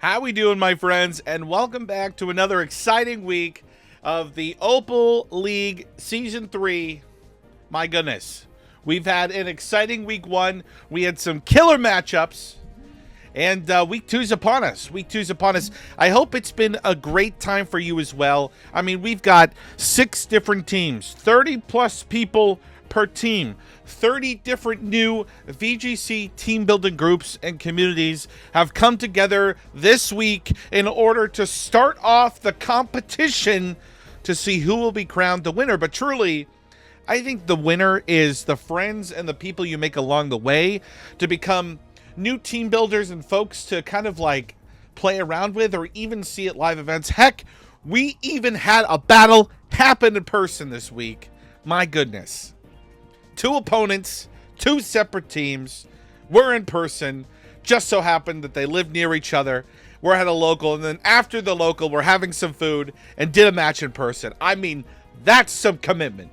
How we doing, my friends? And welcome back to another exciting week of the Opal League Season 3. My goodness. We've had an exciting week 1. We had some killer matchups. And week 2's upon us. I hope it's been a great time for you as well. I mean, we've got 6 different teams, 30-plus people per team. 30 different new VGC team building groups and communities have come together this week in order to start off the competition to see who will be crowned the winner. But truly, I think the winner is the friends and the people you make along the way to become new team builders and folks to kind of like play around with or even see at live events. Heck, we even had a battle happen in person this week. My goodness. 2 opponents, 2 separate teams. We're in person. Just so happened that they live near each other. We're at a local, and then after the local, we're having some food and did a match in person. I mean, that's some commitment.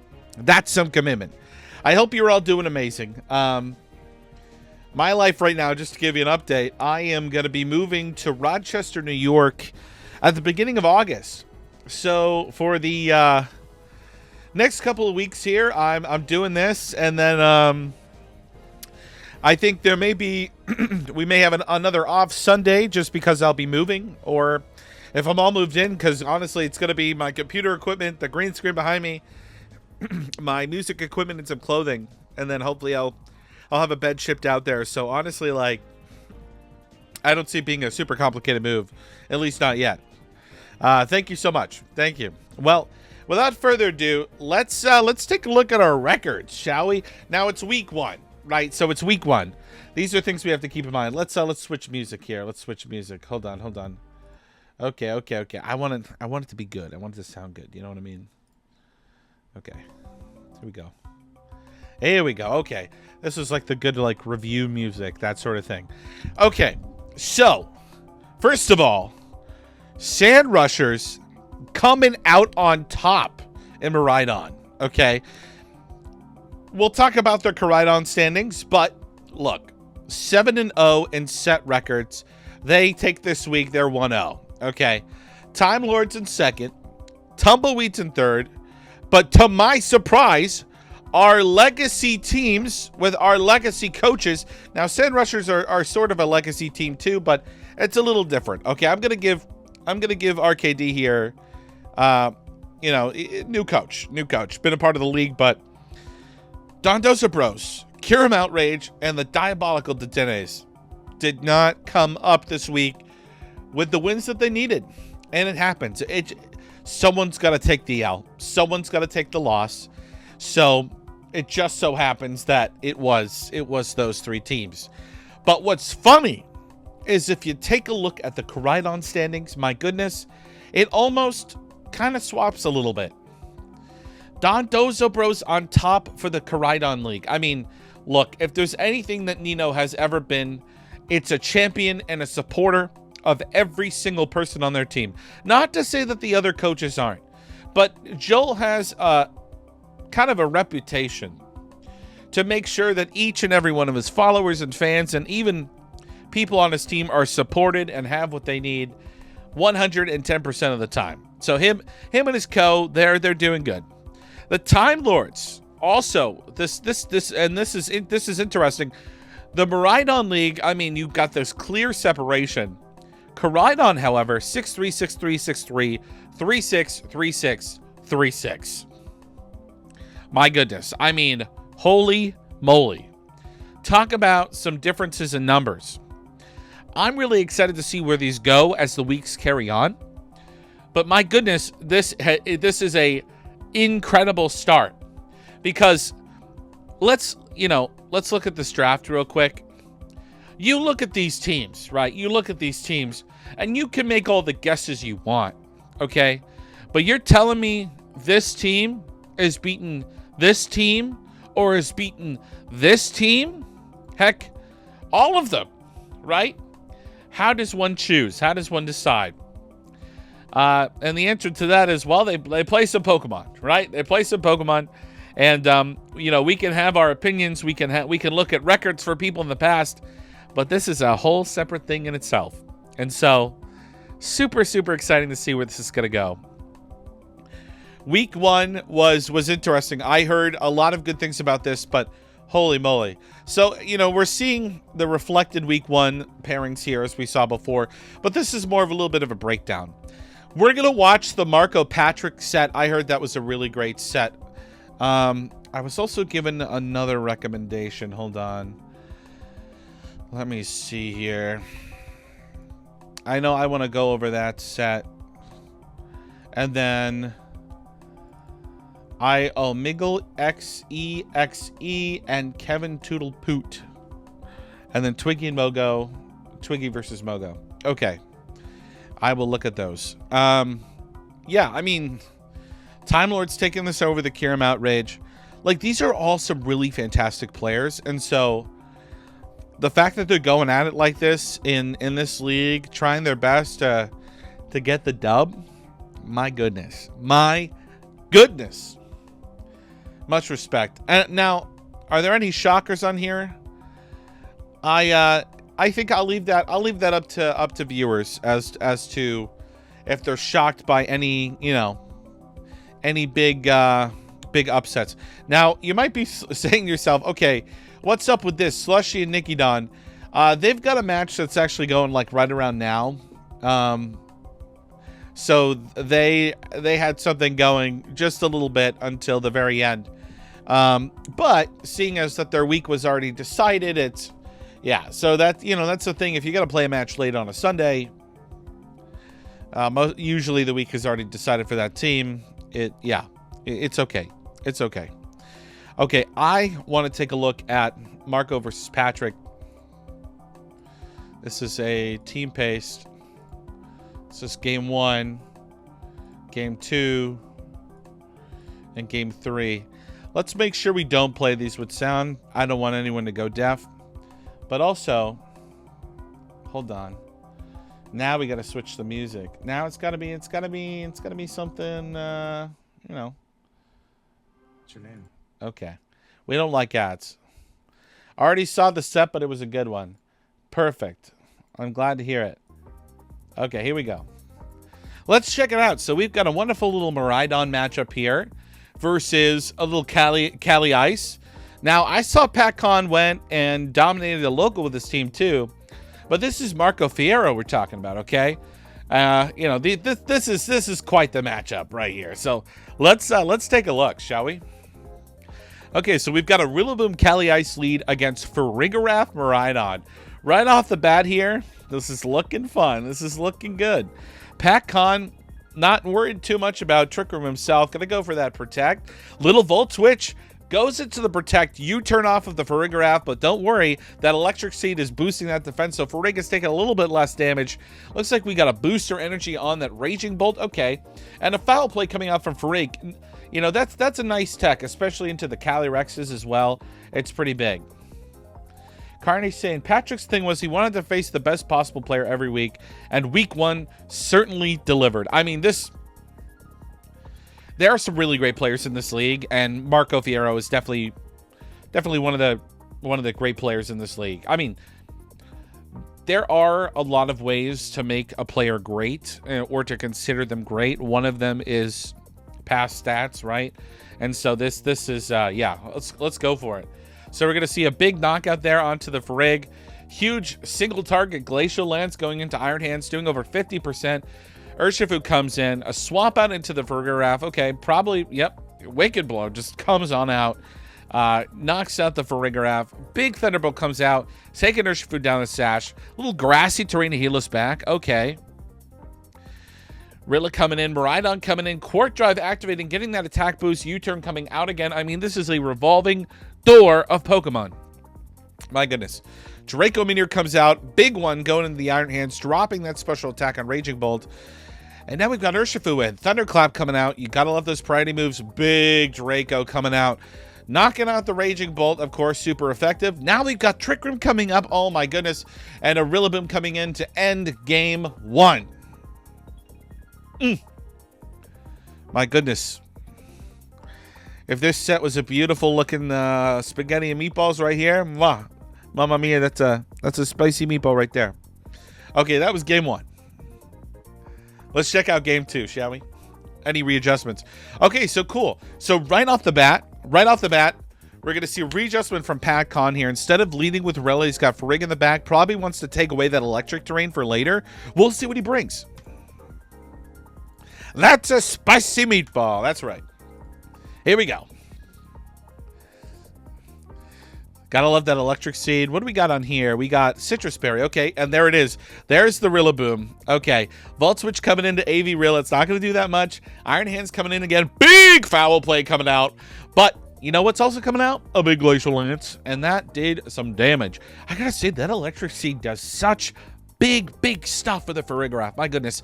I hope you're all doing amazing. My life right now, just to give you an update, I am going to be moving to Rochester, New York at the beginning of August. So for the next couple of weeks here, I'm doing this, and then I think there may be we may have another off Sunday just because I'll be moving, or if I'm all moved in, because honestly it's going to be my computer equipment, the green screen behind me, my music equipment, and some clothing, and then hopefully I'll have a bed shipped out there. So honestly, like, I don't see it being a super complicated move, at least not yet. Thank you so much. Thank you. Well, without further ado, let's take a look at our records, shall we? Now it's week 1, right? So it's week 1. These are things we have to keep in mind. Let's switch music here. Let's switch music. Hold on. Okay. I want it to be good. I want it to sound good. You know what I mean? Okay. Here we go. Okay. This is like the good like review music, that sort of thing. Okay. So, first of all, Sand Rushers coming out on top in Maridon. Okay. We'll talk about their Maridon standings, but look, 7-0 in set records. They take this week, they're 1-0. Okay. Time Lords in second, Tumbleweeds in third, but to my surprise, our legacy teams with our legacy coaches. Now, Sand Rushers are sort of a legacy team too, but it's a little different. Okay, I'm gonna give RKD here, new coach, been a part of the league, but Dondosa Bros, Kiram Outrage, and the Diabolical Detenes did not come up this week with the wins that they needed, and it happens. Someone's got to take the L. Someone's got to take the loss. So it just so happens that it was those 3 teams. But what's funny is if you take a look at the Maridon standings, my goodness, it almost kind of swaps a little bit. Dondosa Bros on top for the Maridon League. I mean, look, if there's anything that Nino has ever been, it's a champion and a supporter of every single person on their team. Not to say that the other coaches aren't, but Joel has kind of a reputation to make sure that each and every one of his followers and fans and even people on his team are supported and have what they need 110% of the time. So him and his they're doing good. The Time Lords also, this is interesting. The Maridon League, I mean, you've got this clear separation. Maridon, however, 6-3, 6-3, 6-3, 3-6, 3-6, 3-6. My goodness. I mean, holy moly. Talk about some differences in numbers. I'm really excited to see where these go as the weeks carry on. But my goodness, this is a incredible start. Because let's look at this draft real quick. You look at these teams, right? You look at these teams, and you can make all the guesses you want, okay? But you're telling me this team is beating this team or is beating this team? Heck, all of them, right? How does one choose? How does one decide? And the answer to that is, well, they play some Pokemon, right? They play some Pokemon, and we can have our opinions. We can look at records for people in the past, but this is a whole separate thing in itself. And so, super, super exciting to see where this is going to go. Week 1 was interesting. I heard a lot of good things about this, but holy moly. So, we're seeing the reflected Week 1 pairings here as we saw before, but this is more of a little bit of a breakdown. We're going to watch the Marco Patrick set. I heard that was a really great set. I was also given another recommendation. Hold on. Let me see here. I know I want to go over that set. And then Miggle XEXE and Kevin Toodle Poot. And then Twiggy and Mogo. Twiggy versus Mogo. Okay. I will look at those. Yeah, I mean, Time Lord's taking this over the Kiram Outrage. Like, these are all some really fantastic players. And so the fact that they're going at it like this in this league, trying their best to get the dub, my goodness. My goodness. Much respect. And now, are there any shockers on here? I think I'll leave that up to viewers as to if they're shocked by any, any big upsets. Now, you might be saying to yourself, okay, what's up with this? Slushy and Nikki Don. They've got a match that's actually going like right around now. So they had something going just a little bit until the very end. But seeing as that their week was already decided, it's, yeah, so that, that's the thing. If you got to play a match late on a Sunday, usually the week is already decided for that team. It's okay. It's okay. Okay, I want to take a look at Marco versus Patrick. This is a team paste. This is game 1, game 2, and game 3. Let's make sure we don't play these with sound. I don't want anyone to go deaf. But also, hold on. Now we got to switch the music. Now it's gotta be something. What's your name? Okay, we don't like ads. I already saw the set, but it was a good one. Perfect. I'm glad to hear it. Okay, here we go. Let's check it out. So we've got a wonderful little Maridon matchup here versus a little Cali Ice. Now, I saw Pat Con went and dominated the local with his team too, but this is Marco Fierro we're talking about, okay? This is quite the matchup right here. So let's take a look, shall we? Okay, so we've got a Rillaboom Cali Ice lead against Farigiraf Maridon. Right off the bat here, this is looking fun. This is looking good. Pat Con not worried too much about Trick Room himself. Gonna go for that Protect. Little Volt Switch goes into the Protect. You turn off of the Farigiraf, but don't worry. That Electric Seed is boosting that defense, so Farig is taking a little bit less damage. Looks like we got a booster energy on that Raging Bolt. Okay. And a Foul Play coming out from Farig. That's a nice tech, especially into the Calyrexes as well. It's pretty big. Carney saying Patrick's thing was he wanted to face the best possible player every week, and week 1 certainly delivered. I mean, there are some really great players in this league, and Marco Fierro is definitely one of the great players in this league. I mean, there are a lot of ways to make a player great or to consider them great. One of them is past stats, right? And so this is let's go for it. So we're gonna see a big knockout there onto the Farig. Huge single target Glacial Lance going into Iron Hands, doing over 50%. Urshifu comes in, a swap out into the Farigiraf. Okay, probably, yep. Wicked Blow just comes on out, knocks out the Farigiraf. Big Thunderbolt comes out, taking Urshifu down the sash. Little Grassy Terrain to heal us back. Okay. Rilla coming in, Maridon coming in, Quark Drive activating, getting that attack boost, U-turn coming out again. I mean, this is a revolving door of Pokemon. My goodness. Draco Meteor comes out, big one going into the Iron Hands, dropping that special attack on Raging Bolt. And now we've got Urshifu in. Thunderclap coming out. You gotta love those priority moves. Big Draco coming out. Knocking out the Raging Bolt, of course, super effective. Now we've got Trick Room coming up. Oh my goodness. And a Rillaboom coming in to end game 1. My goodness. If this set was a beautiful looking spaghetti and meatballs right here, Mamma mia, that's a spicy meatball right there. Okay, that was game 1. Let's check out game 2, shall we? Any readjustments? Okay, so cool. So right off the bat, we're going to see a readjustment from Pat Con here. Instead of leading with Rilla, he's got Frigg in the back. Probably wants to take away that electric terrain for later. We'll see what he brings. That's a spicy meatball. That's right. Here we go. Gotta love that electric seed. What do we got on here? We got citrus berry. Okay, and there it is. There's the Rillaboom. Okay, Vault Switch coming into AV Rilla. It's not going to do that much. Iron Hands coming in again. Big foul play coming out. But you know what's also coming out? A big Glacial Lance. And that did some damage. I gotta say, that electric seed does such big stuff for the Farigiraf. My goodness.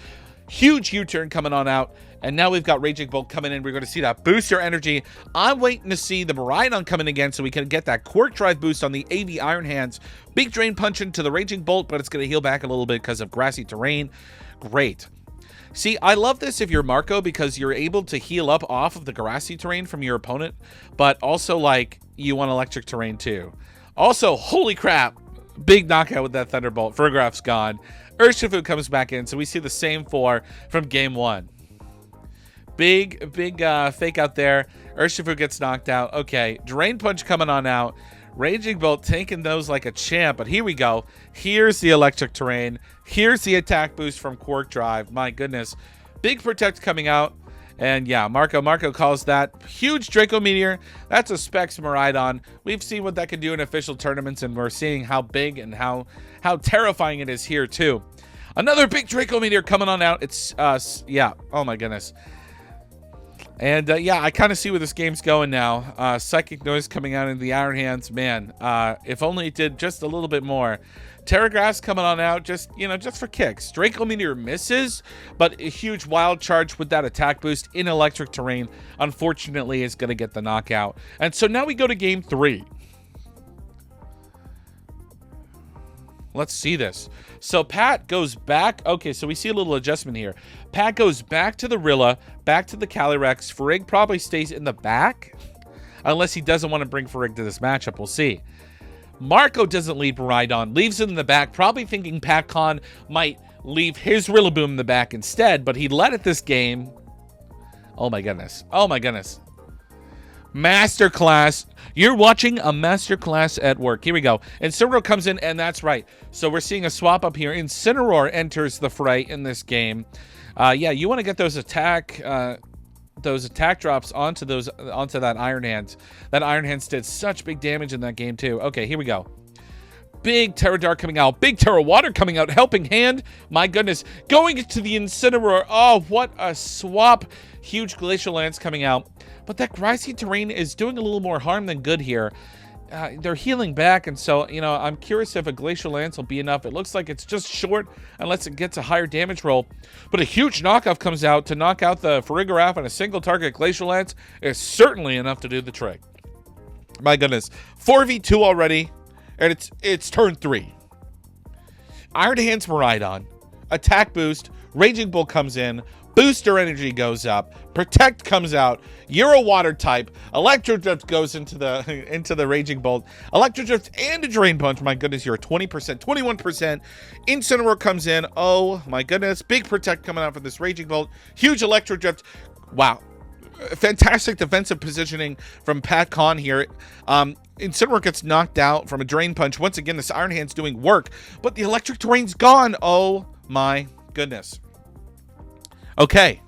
Huge U-turn coming on out. And now we've got Raging Bolt coming in. We're going to see that booster energy. I'm waiting to see the Miraidon coming again so we can get that Quark Drive boost on the AV Iron Hands. Big Drain Punch into the Raging Bolt, but it's going to heal back a little bit because of grassy terrain. Great. See, I love this if you're Marco because you're able to heal up off of the grassy terrain from your opponent, but also, like, you want electric terrain too. Also, holy crap, big knockout with that Thunderbolt. Farigiraf's gone. Urshifu comes back in, so we see the same 4 from game 1. Big fake out there. Urshifu gets knocked out. Okay, Drain Punch coming on out. Raging Bolt taking those like a champ, but here we go. Here's the electric terrain. Here's the attack boost from Quark Drive. My goodness. Big Protect coming out. And yeah, Marco calls that huge Draco Meteor. That's a Specs Miraidon. We've seen what that can do in official tournaments, and we're seeing how big and how terrifying it is here too. Another big Draco Meteor coming on out. It's yeah. Oh my goodness. And yeah, I kind of see where this game's going now. Psychic Noise coming out into the Iron Hands. Man, if only it did just a little bit more. Terragrass coming on out just for kicks. Draco Meteor misses, but a huge Wild Charge with that attack boost in electric terrain, unfortunately, is going to get the knockout. And so now we go to game 3. Let's see this. So Pat goes back. Okay, so we see a little adjustment here. Pat goes back to the Rilla, back to the Calyrex. Frigg probably stays in the back, unless he doesn't want to bring Frigg to this matchup. We'll see. Marco doesn't leave Miraidon, leaves it in the back, probably thinking Pat Con might leave his Rillaboom in the back instead, but he led it this game. Oh my goodness. Oh my goodness. Masterclass. You're watching a masterclass at work. Here we go. Incineroar comes in, and that's right. So we're seeing a swap up here. Incineroar enters the fray in this game. Yeah, you want to get those attack drops onto that Iron Hands. That Iron Hands did such big damage in that game too. Okay, here we go. Big Terra Dart coming out. Big Terra Water coming out. Helping Hand. My goodness. Going to the Incineroar. Oh, what a swap. Huge Glacial Lance coming out. But that grassy terrain is doing a little more harm than good here. They're healing back, and so, I'm curious if a Glacial Lance will be enough. It looks like it's just short unless it gets a higher damage roll. But a huge knockoff comes out to knock out the Farigiraf, and a single target Glacial Lance is certainly enough to do the trick. My goodness. 4v2 already, and it's turn 3. Iron Hands Miraidon. Attack boost. Raging Bull comes in. Booster energy goes up. Protect comes out. You're a water type. Electro Drift goes into the Raging Bolt. Electro Drift and a Drain Punch. My goodness, you're 20%, 21%. Incineroar comes in. Oh my goodness. Big Protect coming out for this Raging Bolt. Huge Electro Drift. Wow. Fantastic defensive positioning from Pat Con here. Incineroar gets knocked out from a Drain Punch. Once again, this Iron Hand's doing work, but the electric terrain's gone. Oh my goodness. Okay,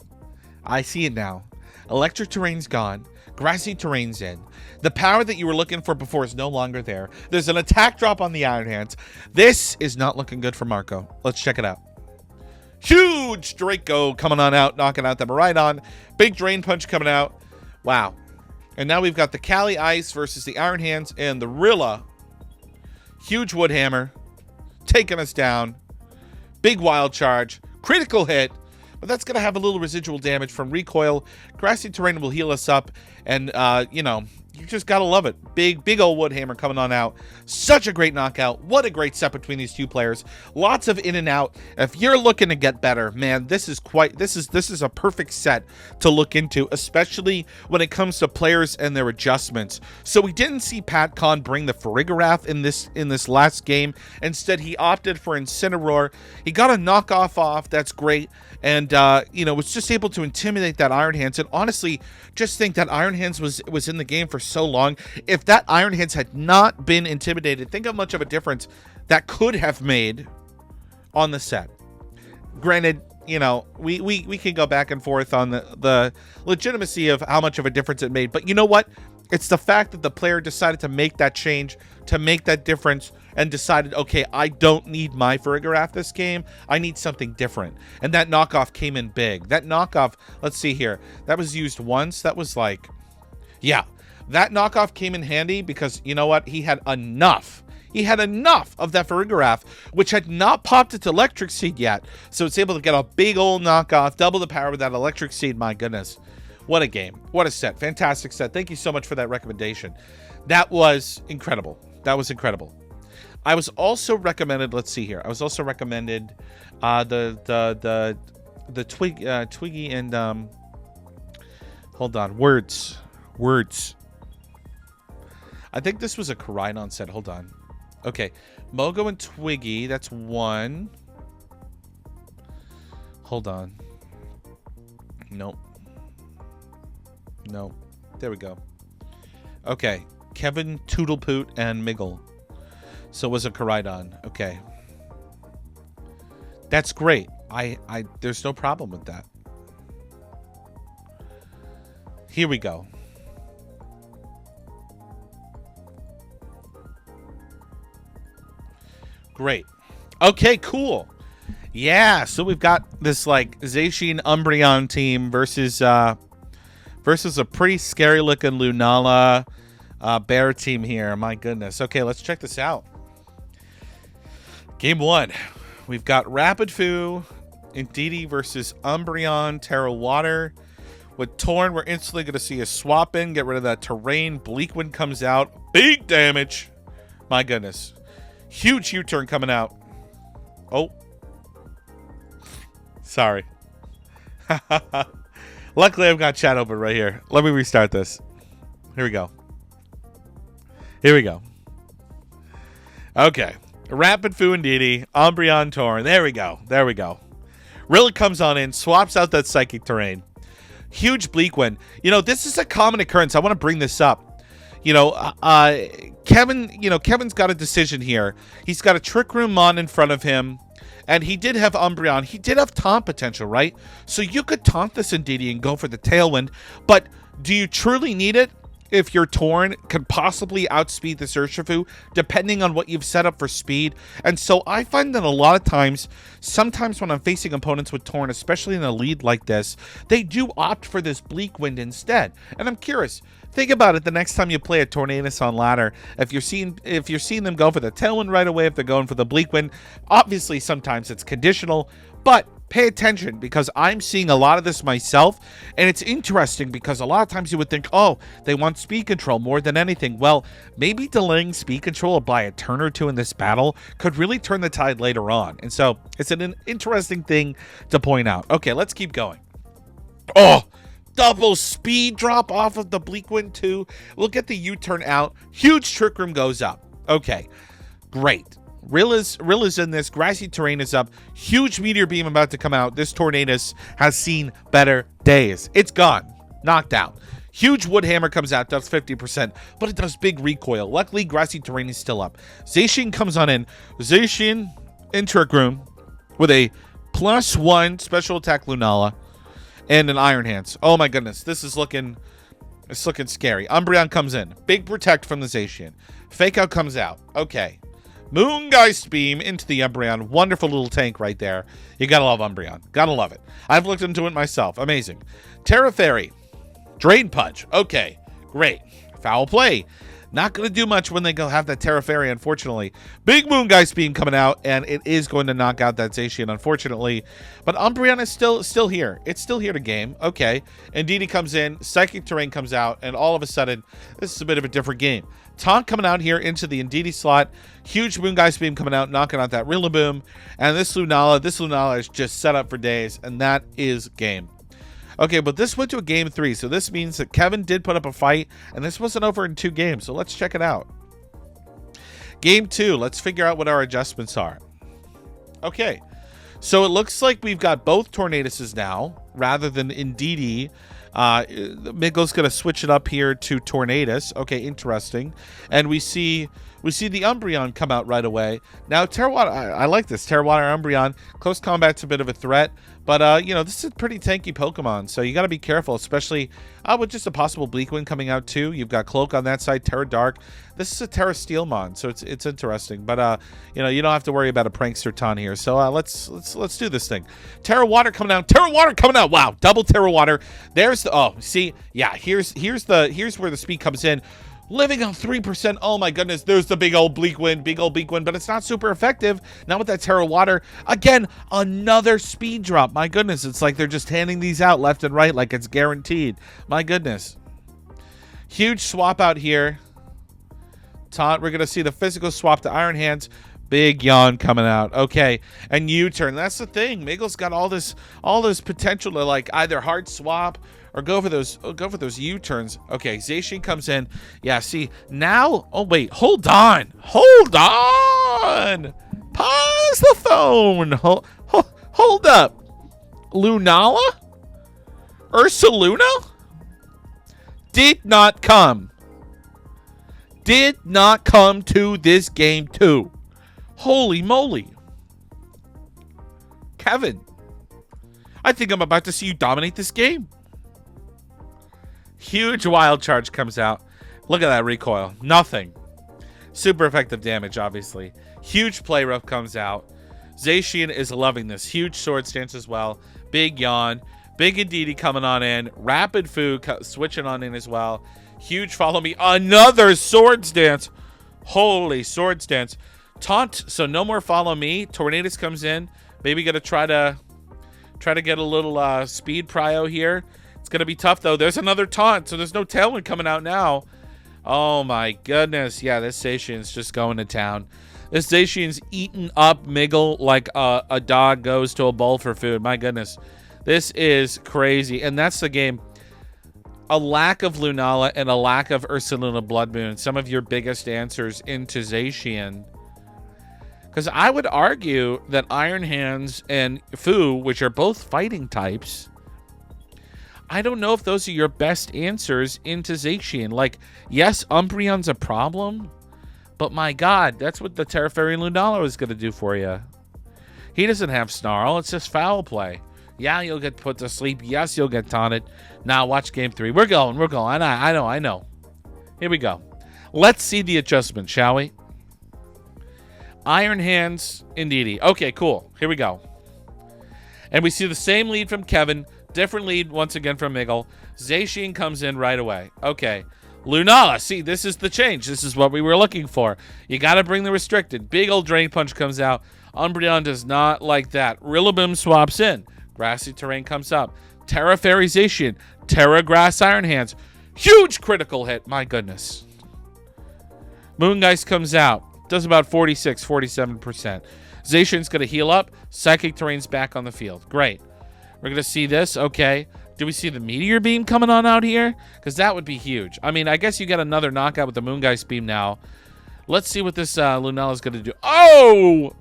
I see it now. Electric terrain's gone. Grassy terrain's in. The power that you were looking for before is no longer there. There's an attack drop on the Iron Hands. This is not looking good for Marco. Let's check it out. Huge Draco coming on out, knocking out the Miraidon. Big Drain Punch coming out. Wow. And now we've got the Cali Ice versus the Iron Hands and the Rilla. Huge Wood Hammer taking us down. Big Wild Charge. Critical hit. But that's going to have a little residual damage from recoil. Grassy terrain will heal us up. And, You just gotta love it. Big old Woodhammer coming on out. Such a great knockout. What a great set between these two players. Lots of in and out. If you're looking to get better, man, this is a perfect set to look into, especially when it comes to players and their adjustments. So we didn't see Pat Kahn bring the Farigarath in this last game. Instead, he opted for Incineroar. He got a knockoff off. That's great. And was just able to intimidate that Iron Hands. And honestly, just think that Iron Hands was in the game for so long. If that Iron Hands had not been intimidated, think how much of a difference that could have made on the set. Granted, we can go back and forth on the legitimacy of how much of a difference it made. But you know what? It's the fact that the player decided to make that change, to make that difference, and decided, okay, I don't need my Farigarath this game. I need something different. And that knockoff came in big. That knockoff, let's see here. That was used once. That was like, yeah. That knockoff came in handy because, you know what? He had enough. He had enough of that Farigarath, which had not popped its Electric Seed yet. So it's able to get a big old knockoff, double the power with that Electric Seed. My goodness. What a game. What a set. Fantastic set. Thank you so much for that recommendation. That was incredible. That was incredible. I was also recommended, let's see here. I was also recommended the Twiggy and hold on. Words. I think this was a Koraidon set. Hold on. Okay. Mogo and Twiggy, that's one. Hold on. Nope. No. There we go. Okay. Kevin, Toodlepoot, and Miggle. So it was a Koraidon. Okay. That's great. There's no problem with that. Here we go. Great. Okay, cool. Yeah, so we've got this like Zacian Umbreon team versus a pretty scary looking Lunala bear team here. My goodness. Okay, let's check this out. Game 1. We've got Rapid Foo, Indeedee versus Umbreon, Terra Water. With Torn, we're instantly going to see a swap in, get rid of that terrain. Bleak Wind comes out. Big damage. My goodness. Huge U-turn coming out. Oh. Sorry. Luckily, I've got chat open right here. Let me restart this. Here we go. Okay. Rapid Foo Indeedee, Umbreon Torn. There we go. Really comes on in, swaps out that Psychic Terrain. Huge Bleak Wind. This is a common occurrence. I want to bring this up. Kevin's got a decision here. He's got a Trick Room Mon in front of him, and he did have Umbreon. He did have taunt potential, right? So you could taunt this Indeedee and go for the Tailwind, but do you truly need it? If your Torn could possibly outspeed the Urshifu, depending on what you've set up for speed. And so I find that a lot of times, sometimes when I'm facing opponents with Torn, especially in a lead like this, they do opt for this Bleak Wind instead. And I'm curious, think about it the next time you play a Tornadus on ladder. If you're seeing them go for the Tailwind right away, if they're going for the Bleak Wind, obviously sometimes it's conditional, but pay attention because I'm seeing a lot of this myself, and it's interesting because a lot of times you would think, oh, they want speed control more than anything. Well, maybe delaying speed control by a turn or two in this battle could really turn the tide later on. And so it's an interesting thing to point out. Okay, let's keep going. Oh, double speed drop off of the Bleak Wind too. Look at the U-turn out. Huge Trick Room goes up. Okay, great. Rilla's in this. Grassy Terrain is up. Huge Meteor Beam about to come out. This Tornadus has seen better days. It's gone. Knocked out. Huge Woodhammer comes out. Does 50%. But it does big recoil. Luckily, Grassy Terrain is still up. Zacian comes on in. Zacian in Trick Room with a +1 special attack Lunala and an Iron Hands. Oh my goodness. It's looking scary. Umbreon comes in. Big Protect from the Zacian. Fake Out comes out. Okay. Moongeist Beam into the Umbreon. Wonderful little tank right there. You gotta love Umbreon. Gotta love it. I've looked into it myself. Amazing. Terra Fairy. Drain Punch. Okay. Great. Foul play. Not going to do much when they go have that Terra Fairy, unfortunately. Big Moongeist Beam coming out, and it is going to knock out that Zacian, unfortunately. But Umbreon is still here. It's still here to game. Okay. Indeedee comes in, Psychic Terrain comes out, and all of a sudden, this is a bit of a different game. Taunt coming out here into the Indeedee slot. Huge Moongeist Beam coming out, knocking out that Rillaboom. And this Lunala is just set up for days, and that is game. Okay, but this went to a game 3, so this means that Kevin did put up a fight, and this wasn't over in 2 games, so let's check it out. Game 2, let's figure out what our adjustments are. Okay, so it looks like we've got both Tornaduses now, rather than Indeedee. Miggle's going to switch it up here to Tornadus. Okay, interesting. And we see the Umbreon come out right away. Now, Terrawater, I like this. Terrawater Umbreon. Close combat's a bit of a threat. But, this is a pretty tanky Pokemon. So you got to be careful, especially with just a possible Bleak Wind coming out too. You've got Cloak on that side, Terra Dark. This is a Terra Steel Mon, so it's interesting. But, you don't have to worry about a Prankster Ton here. So let's do this thing. Terra Water coming out. Terra Water coming out. Wow, double Terra Water. There's the, see, yeah, here's where the speed comes in. Living on 3%. Oh my goodness. There's the big old Bleak Wind, but it's not super effective. Now with that Terra Water, again, another speed drop. My goodness. It's like they're just handing these out left and right like it's guaranteed. My goodness. Huge swap out here. Taunt. We're going to see the physical swap to Iron Hands. Big yawn coming out. Okay. And U-turn. That's the thing. Miggle's got all this potential to like either hard swap or go for those U-turns. Okay, Zacian comes in. Yeah, see, now... Oh, wait. Hold on. Hold on. Pause the phone. Hold up. Lunala? Ursaluna? Did not come. Did not come to this game, too. Holy moly. Kevin, I think I'm about to see you dominate this game. Huge Wild Charge comes out. Look at that recoil. Nothing. Super effective damage, obviously. Huge Play Rough comes out. Zacian is loving this. Huge Sword Stance as well. Big Yawn. Big Indeedee coming on in. Rapid Fu switching on in as well. Huge Follow Me. Another Sword Stance. Holy Sword Stance. Taunt. So no more Follow Me. Tornadus comes in. Maybe gonna try to get a little speed prio here. It's going to be tough, though. There's another taunt, so there's no Tailwind coming out now. Oh, my goodness. Yeah, this Zacian's just going to town. This Zacian's eating up Miggle like a dog goes to a bowl for food. My goodness. This is crazy. And that's the game. A lack of Lunala and a lack of Ursaluna Blood Moon. Some of your biggest answers into Zacian. Because I would argue that Iron Hands and Fu, which are both fighting types... I don't know if those are your best answers into Zacian. Like, yes, Umbreon's a problem, but my God, that's what the Terra Fairy Lunala is going to do for you. He doesn't have Snarl. It's just foul play. Yeah, you'll get put to sleep. Yes, you'll get taunted. Now, watch game 3. We're going. I know. Here we go. Let's see the adjustment, shall we? Iron Hands, Indeedee. Okay, cool. Here we go. And we see the same lead from Kevin. Different lead once again from Miggle. Zacian comes in right away. Okay. Lunala. See, this is the change. This is what we were looking for. You got to bring the restricted. Big old Drain Punch comes out. Umbreon does not like that. Rillaboom swaps in. Grassy Terrain comes up. Terra Fairy Zacian. Terra Grass Iron Hands. Huge critical hit. My goodness. Moongeist comes out. Does about 46, 47%. Zacian's going to heal up. Psychic Terrain's back on the field. Great. We're going to see this. Okay. Do we see the Meteor Beam coming on out here? Because that would be huge. I mean, I guess you get another knockout with the Moongeist Beam now. Let's see what this Lunala is going to do. Oh!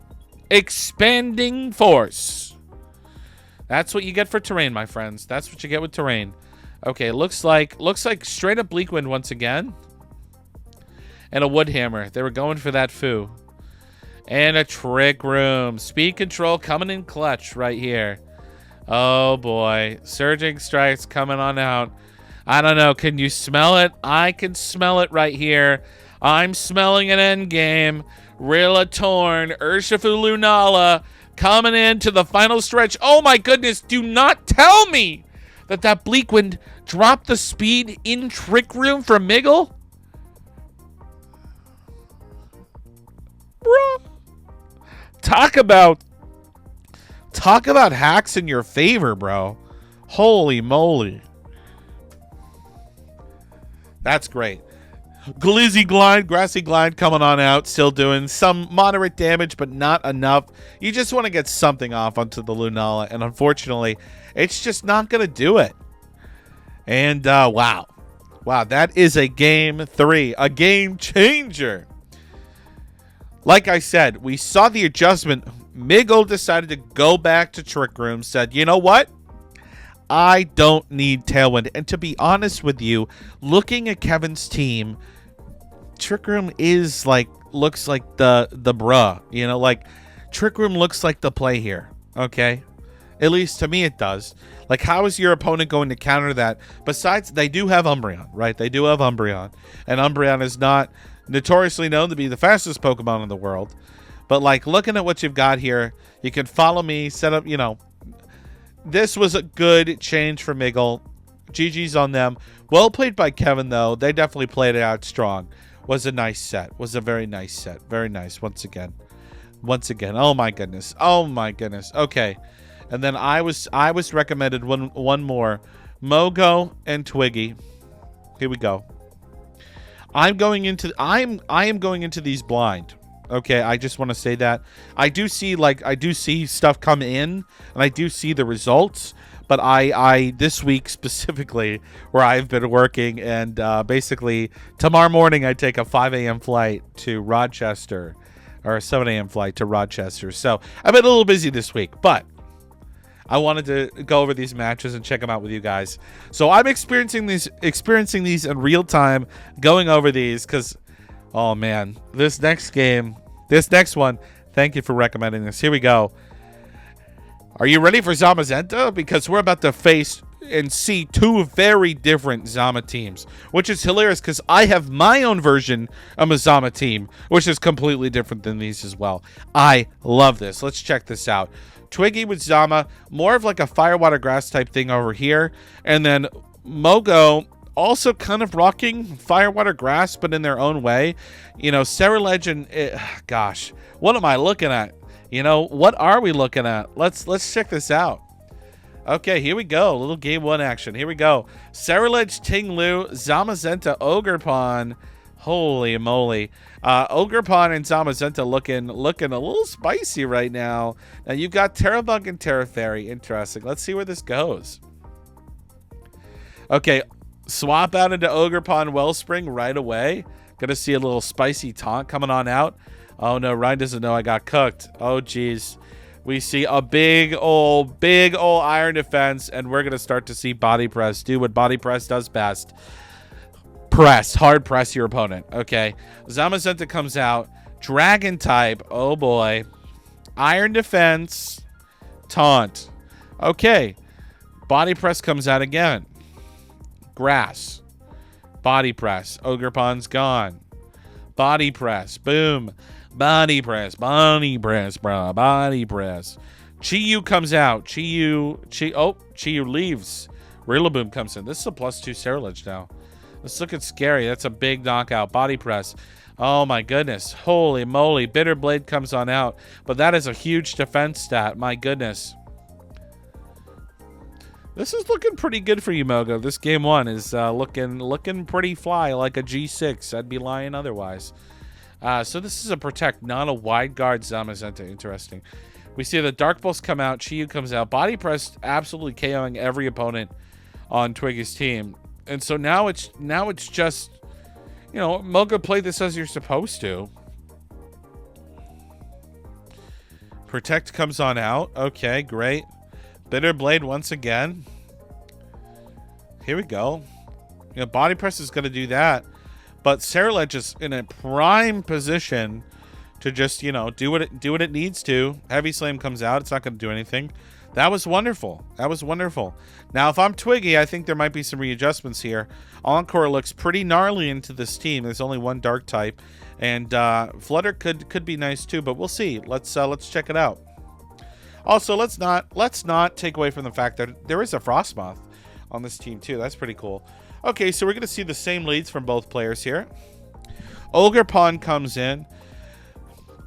Expanding Force. That's what you get for Terrain, my friends. That's what you get with Terrain. Okay, looks like straight up Bleak Wind once again. And a Wood Hammer. They were going for that Fu. And a Trick Room. Speed Control coming in clutch right here. Oh, boy. Surging Strikes coming on out. I don't know. Can you smell it? I can smell it right here. I'm smelling an endgame. Rillatorn, Urshifu Lunala coming into the final stretch. Oh, my goodness. Do not tell me that Bleak Wind dropped the speed in Trick Room for Miggle. talk about hacks in your favor, bro. Holy moly. That's great. Glizzy Glide, Grassy Glide coming on out, still doing some moderate damage, but not enough. You just want to get something off onto the Lunala, and unfortunately, it's just not going to do it. And, wow. Wow, that is a game 3, a game changer. Like I said, we saw the adjustment. Miggle decided to go back to Trick Room, said, you know what? I don't need Tailwind. And to be honest with you, looking at Kevin's team, Trick Room is like, looks like the bruh, you know, like Trick Room looks like the play here. Okay. At least to me, it does. Like, how is your opponent going to counter that? Besides, they do have Umbreon, right? They do have Umbreon. And Umbreon is not notoriously known to be the fastest Pokemon in the world. But, like, looking at what you've got here, you can follow me, set up, you know. This was a good change for Miggle. GG's on them. Well played by Kevin, though. They definitely played it out strong. Was a nice set. Was a very nice set. Very nice, once again. Once again. Oh, my goodness. Oh, my goodness. Okay. And then I was recommended one more. Mogo and Twiggy. Here we go. I am going into these blind. Okay, I just want to say that. I do see stuff come in, and I do see the results, but I this week specifically, where I've been working, and basically tomorrow morning I take a 5 a.m. flight to Rochester, or a 7 a.m. flight to Rochester. So I've been a little busy this week, but I wanted to go over these matches and check them out with you guys. So I'm experiencing these in real time, going over these, because, oh man, this next one, thank you for recommending this. Here we go. Are you ready for Zamazenta? Because we're about to face and see two very different Zama teams, which is hilarious because I have my own version of a Zama team, which is completely different than these as well. I love this. Let's check this out. Twiggy with Zama, more of like a fire, water, grass type thing over here. And then Mogo, also kind of rocking fire, water, grass, but in their own way. You know, Sarah Legend, gosh, what am I looking at? You know, what are we looking at? Let's check this out. Okay, here we go. A little game 1 action. Here we go. Ceruledge, Ting Lu, Zamazenta, Ogerpon. Holy moly. Ogerpon and Zamazenta looking a little spicy right now. Now you've got Terrabug and Terra Fairy. Interesting. Let's see where this goes. Okay, swap out into Ogerpon Wellspring right away. Gonna see a little spicy taunt coming on out. Oh no, Ryan doesn't know I got cooked. Oh geez. We see a big old iron defense, and we're gonna start to see body press do what body press does best. Hard press your opponent. Okay, Zamazenta comes out, dragon type. Oh boy, iron defense, taunt. Okay, body press comes out again. Grass, body press. Ogerpon's gone. Body press, boom. Body press, bro. Body press. Chi-Yu comes out. Chi-Yu leaves. Rillaboom comes in. This is a +2 Ceruledge now. Let's look at scary. That's a big knockout. Body press. Oh my goodness. Holy moly. Bitter Blade comes on out. But that is a huge defense stat. My goodness. This is looking pretty good for you, Mogo. This game 1 is looking pretty fly, like a G6. I'd be lying otherwise. So this is a Protect, not a Wide Guard Zamazenta. Interesting. We see the Dark Pulse come out. Chi-Yu comes out. Body Press absolutely KOing every opponent on Twiggy's team. And so now it's just, you know, Mogo, play this as you're supposed to. Protect comes on out. Okay, great. Bitter Blade once again. Here we go. You know, Body Press is going to do that. But Ceruledge is in a prime position to just, you know, do what it needs to. Heavy Slam comes out. It's not going to do anything. That was wonderful. That was wonderful. Now, if I'm Twiggy, I think there might be some readjustments here. Encore looks pretty gnarly into this team. There's only one Dark type. And Flutter could be nice too, but we'll see. Let's check it out. Also, let's not take away from the fact that there is a Frostmoth on this team too. That's pretty cool. Okay, so we're going to see the same leads from both players here. Ogerpon comes in.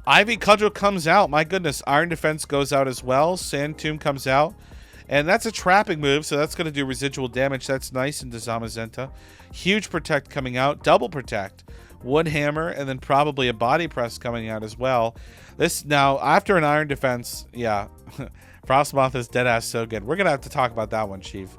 Ivy Cudgel comes out. My goodness. Iron Defense goes out as well. Sand Tomb comes out. And that's a trapping move, so that's going to do residual damage. That's nice into Zamazenta. Huge Protect coming out. Double Protect. Wood Hammer, and then probably a Body Press coming out as well. This, now, after an Iron Defense, yeah. Frostmoth is deadass so good. We're going to have to talk about that one, Chief.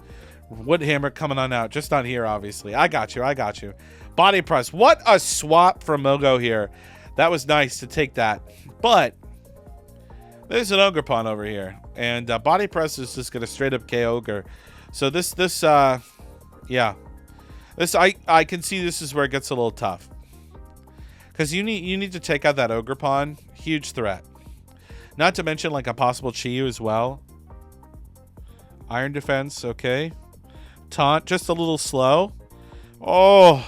Wood Hammer coming on out. Just not here, obviously. I got you. I got you. Body Press. What a swap from Mogo here. That was nice to take that. But there's an Ogre Pawn over here. And Body Press is just going to straight up KO Ogre. So yeah. This, I can see this is where it gets a little tough. Because you need to take out that Ogre Pawn. Huge threat. Not to mention like a possible Chiyu as well. Iron Defense, okay. Taunt, just a little slow. Oh.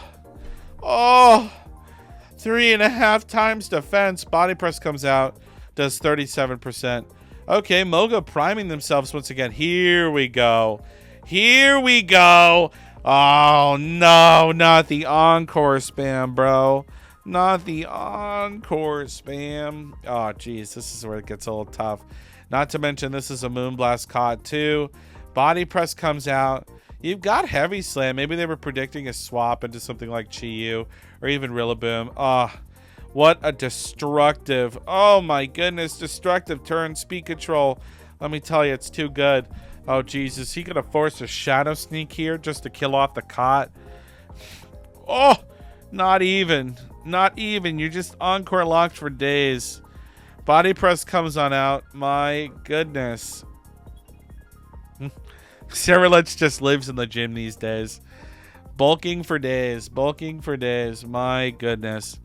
3.5 times defense. Body Press comes out. Does 37%. Okay, Mogo priming themselves once again. Here we go. Here we go. Oh, no. Not the Encore spam, bro. Not the Encore spam. Oh, geez. This is where it gets a little tough. Not to mention, this is a Moonblast COD too. Body Press comes out. You've got Heavy Slam. Maybe they were predicting a swap into something like Chiyu or even Rillaboom. Oh, what a destructive. Oh, my goodness. Destructive turn. Speed control. Let me tell you, it's too good. Oh, Jesus. He could have forced a Shadow Sneak here just to kill off the Cot. Oh, not even. Not even. You're just Encore locked for days. Body Press comes on out. My goodness. Cerulege just lives in the gym these days. Bulking for days. Bulking for days. My goodness.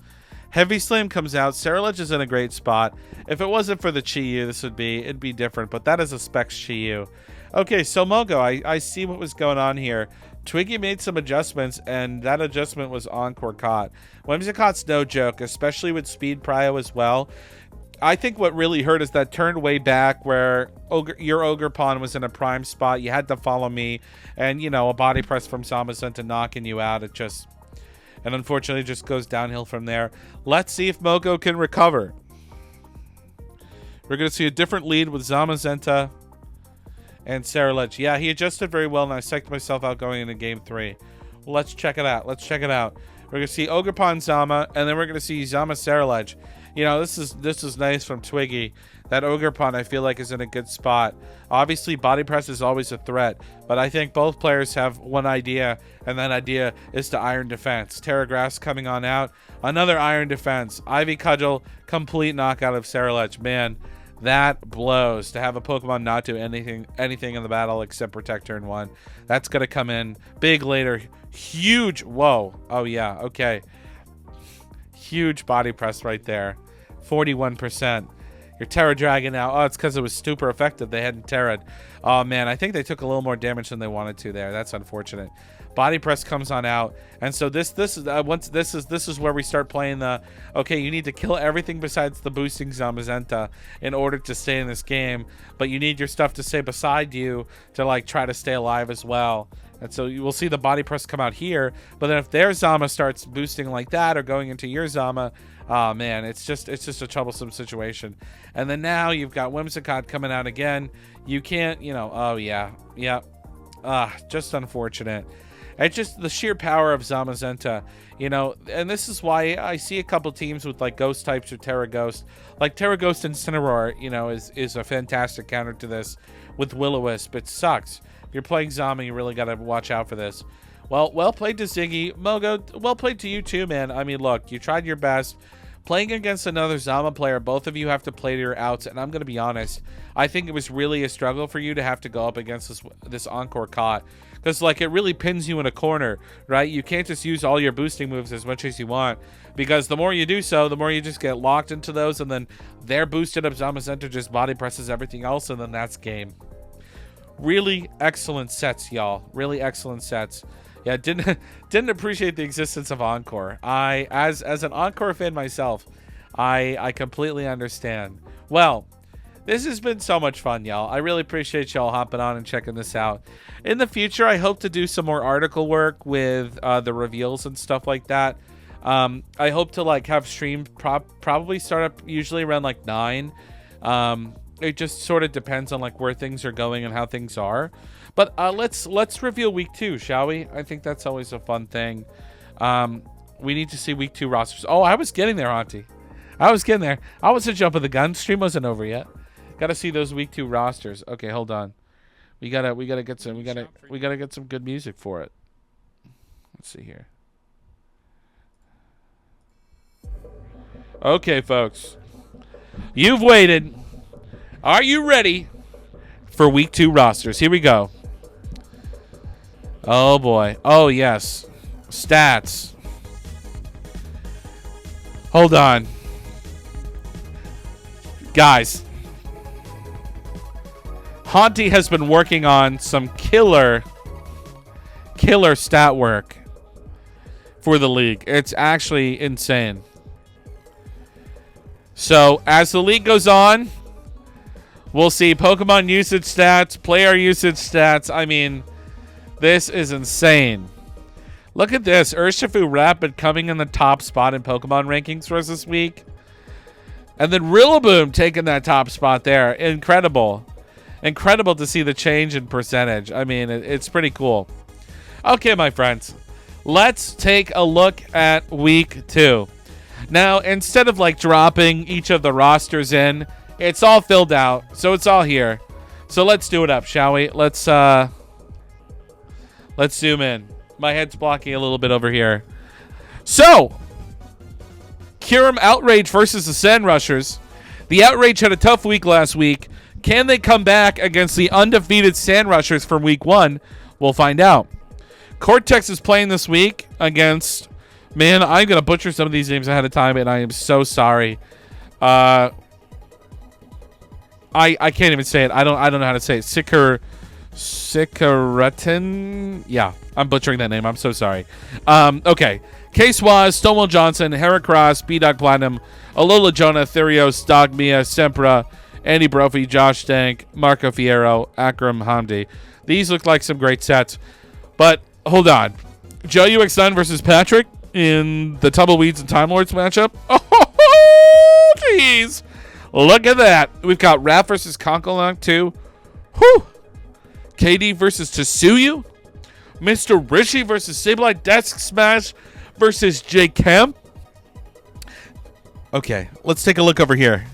Heavy Slam comes out. Cerulege is in a great spot. If it wasn't for the Chiyu, it'd be different. But that is a Specs Chiyu. Okay, so Mogo, I see what was going on here. Twiggy made some adjustments, and that adjustment was Encore Cot. Whimsicott's no joke, especially with Speed Prio as well. I think what really hurt is that turn way back where your Ogre Pawn was in a prime spot. You had to follow me, and, you know, a Body Press from Zamazenta knocking you out. And unfortunately, it just goes downhill from there. Let's see if Mogo can recover. We're going to see a different lead with Zamazenta and Cerulege. Yeah, he adjusted very well, and I psyched myself out going into Game 3. Well, let's check it out. Let's check it out. We're going to see Ogre Pawn Zama, and then we're going to see Zama Cerulege. You know, this is nice from Twiggy. That Ogre Pawn, I feel like, is in a good spot. Obviously, Body Press is always a threat, but I think both players have one idea, and that idea is to Iron Defense. Terragrass coming on out. Another Iron Defense. Ivy Cudgel, complete knockout of Cerulege. Man, that blows to have a Pokemon not do anything in the battle except Protect turn 1. That's going to come in big later. Huge. Whoa. Oh, yeah. Okay. Huge Body Press right there. 41%. Your Terra Dragon now. Oh, it's because it was super effective. They hadn't Terra'd. Oh, man. I think they took a little more damage than they wanted to there. That's unfortunate. Body Press comes on out. And so this is where we start playing the, okay, you need to kill everything besides the boosting Zamazenta in order to stay in this game. But you need your stuff to stay beside you to, like, try to stay alive as well. And so you will see the Body Press come out here. But then if their Zama starts boosting like that or going into your Zama, oh, man, it's just a troublesome situation. And then now you've got Whimsicott coming out again. You can't, you know, oh, yeah. Yeah. Just unfortunate. It's just the sheer power of Zamazenta, you know, and this is why I see a couple teams with, like, Ghost types or Terra Ghost. Like, Terra Ghost and Incineroar, you know, is a fantastic counter to this with Will-O-Wisp. It sucks. If you're playing Zama, you really got to watch out for this. Well played to Ziggy. Mogo, well played to you too, man. I mean, look, you tried your best. Playing against another Zama player, both of you have to play to your outs, and I'm going to be honest, I think it was really a struggle for you to have to go up against this Encore Cot, because, like, it really pins you in a corner, right? You can't just use all your boosting moves as much as you want, because the more you do so, the more you just get locked into those, and then their boosted up Zamazenta just Body Presses everything else, and then that's game. Really excellent sets, y'all. Really excellent sets. Yeah, didn't appreciate the existence of Encore. As an Encore fan myself, I completely understand. Well, this has been so much fun, y'all. I really appreciate y'all hopping on and checking this out. In the future, I hope to do some more article work with the reveals and stuff like that. I hope to like have stream probably start up usually around like 9. It just sort of depends on like where things are going and how things are. But let's reveal week 2, shall we? I think that's always a fun thing. We need to see week 2 rosters. Oh, I was getting there, Auntie. I was getting there. I was a jump of the gun. Stream wasn't over yet. Got to see those week 2 rosters. Okay, hold on. We gotta get some. We gotta get some good music for it. Let's see here. Okay, folks. You've waited. Are you ready for week 2 rosters? Here we go. Oh boy. Oh yes. Stats. Hold on. Guys. Haunty has been working on some killer stat work for the league. It's actually insane. So, as the league goes on, we'll see Pokemon usage stats, player usage stats. I mean, this is insane. Look at this. Urshifu Rapid coming in the top spot in Pokemon rankings for us this week. And then Rillaboom taking that top spot there. Incredible. Incredible to see the change in percentage. I mean, it's pretty cool. Okay, my friends. Let's take a look at week 2. Now, instead of like dropping each of the rosters in, it's all filled out. So it's all here. So let's do it up, shall we? Let's zoom in. My head's blocking a little bit over here. So, Kyurem Outrage versus the Sand Rushers. The Outrage had a tough week last week. Can they come back against the undefeated Sand Rushers from week 1? We'll find out. Cortex is playing this week against... Man, I'm going to butcher some of these names ahead of time, and I am so sorry. I can't even say it. I don't know how to say it. Sikaretin? Yeah, I'm butchering that name. I'm so sorry. Okay. K-Swaz, Stonewall Johnson, Heracross, B-Dog Platinum, Alola Jonah, Therios, Dogmia, Sempra, Andy Brophy, Josh Dank, Marco Fierro, Akram Hamdi. These look like some great sets. But hold on. Joe UX9 versus Patrick in the Tumbleweeds and Time Lords matchup. Oh, jeez. Look at that. We've got Raph versus Conkalonk too. Whew. KD versus Tsuyu. Mr. Rishi versus Sableye. Desk Smash versus J Kemp. Okay, let's take a look over here.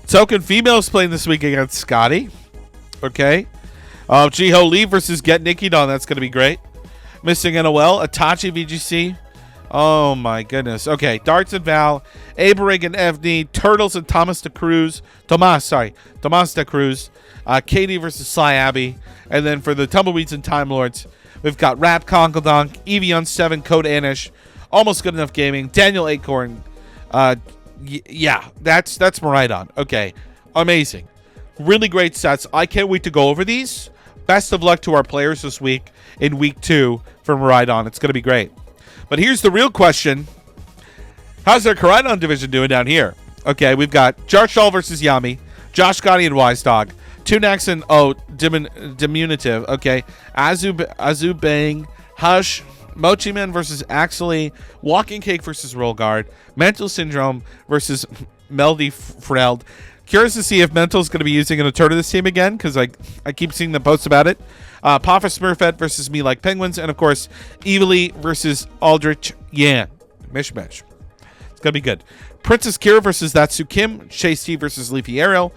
Token Females playing this week against Scotty. Okay. Jiho Lee versus Get Nikki Don. That's going to be great. Missing NOL. Itachi VGC. Oh, my goodness. Okay. Darts and Val. Aberig and Evney. Turtles and Tomas de Cruz. Tomas de Cruz. Katie versus Sly Abbey. And then for the Tumbleweeds and Time Lords, we've got Rap Conkeldonk, Evian 7, Code Anish, Almost Good Enough Gaming, Daniel Acorn. Yeah, that's Maridon. Okay, amazing. Really great sets. I can't wait to go over these. Best of luck to our players this week in week 2 for Maridon. It's going to be great. But here's the real question. How's their Koraidon division doing down here? Okay, we've got Jarshal versus Yami, Josh Gotti and Wise Dog, Tunax and Diminutive. Okay, Azu Bang, Hush, Mochiman versus Axley, Walking Cake versus Roll Guard, Mental Syndrome versus Melody Freld. Curious to see if Mental's going to be using an Eternatus team again, because I keep seeing the posts about it. Papa Smurfette versus Me Like Penguins, and of course, Evilly versus Aldrich Yan. Mishmash. It's going to be good. Princess Kira versus Thatsu Kim, Chase T versus Leafy Arrow,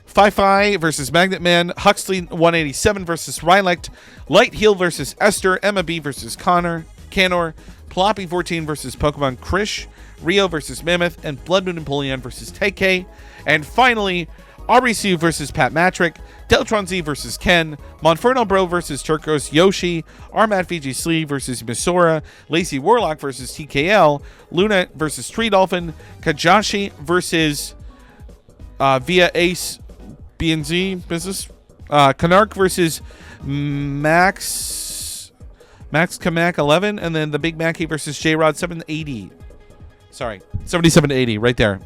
Fi versus Magnet Man, Huxley 187 versus Rylect, Light Heal versus Esther, Emma B versus Canor, Ploppy 14 versus Pokemon Krish, Rio versus Mammoth, and Blood Moon Napoleon versus TK. And finally, RBC versus Pat Matrick, Deltron Z versus Ken, Monferno Bro versus Turcos Yoshi, Armat VGC versus Misora, Lacey Warlock versus TKL, Luna versus Tree Dolphin, Kajashi versus Via Ace BNZ Business, Canark versus Max Kamak 11, and then the Big Mackie versus J-Rod 780. Sorry, 7780 right there.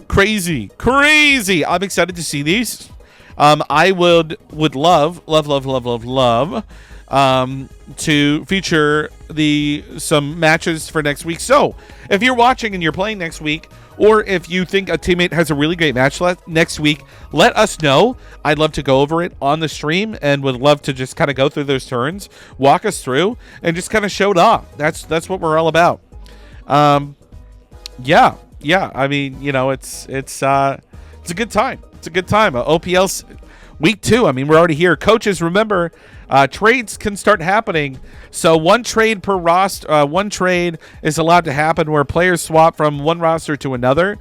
Crazy. I'm excited to see these. I would love to feature some matches for next week. So if you're watching and you're playing next week, or if you think a teammate has a really great match next week, let us know. I'd love to go over it on the stream and would love to just kind of go through those turns, walk us through, and just kind of show it off. That's what we're all about. Yeah. I mean, you know, it's a good time. It's a good time. OPL's week 2. I mean, we're already here. Coaches, remember, trades can start happening. So one trade per roster, one trade is allowed to happen where players swap from one roster to another.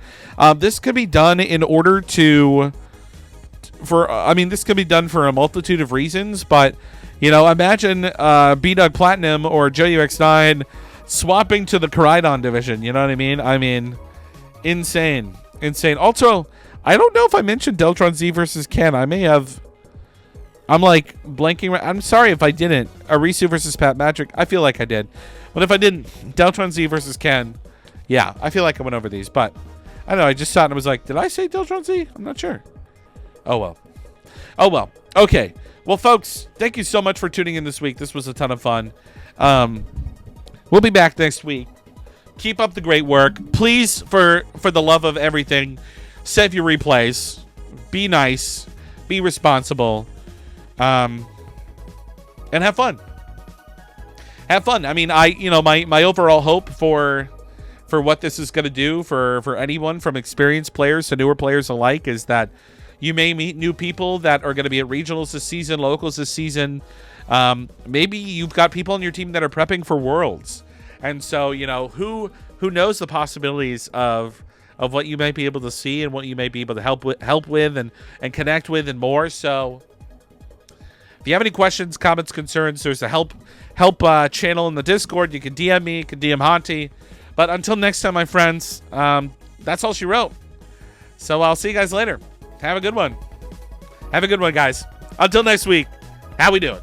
This could be done in order to, this could be done for a multitude of reasons. But, you know, imagine B-Dug Platinum or JUX9 swapping to the Koraidon division. You know what I mean? I mean, insane. Also, I don't know if I mentioned Deltron Z versus Ken. I may have. I'm like blanking. I'm sorry if I didn't. Arisu versus Pat Magic. I feel like I did. But if I didn't, Deltron Z versus Ken. Yeah, I feel like I went over these. But I don't know. I just saw it and I was like, did I say Deltron Z? I'm not sure. Oh, well. Okay. Well, folks, thank you so much for tuning in this week. This was a ton of fun. We'll be back next week. Keep up the great work. Please, for the love of everything, save your replays. Be nice. Be responsible. And have fun. I mean, my overall hope for what this is going to do for anyone from experienced players to newer players alike is that you may meet new people that are going to be at regionals this season, locals this season. Maybe you've got people on your team that are prepping for worlds. And so, you know, who knows the possibilities of what you might be able to see and what you may be able to help with and connect with and more. So if you have any questions, comments, concerns, there's a help channel in the Discord. You can DM me, you can DM Hanti. But until next time, my friends, that's all she wrote. So I'll see you guys later. Have a good one. Have a good one, guys. Until next week, how we doing?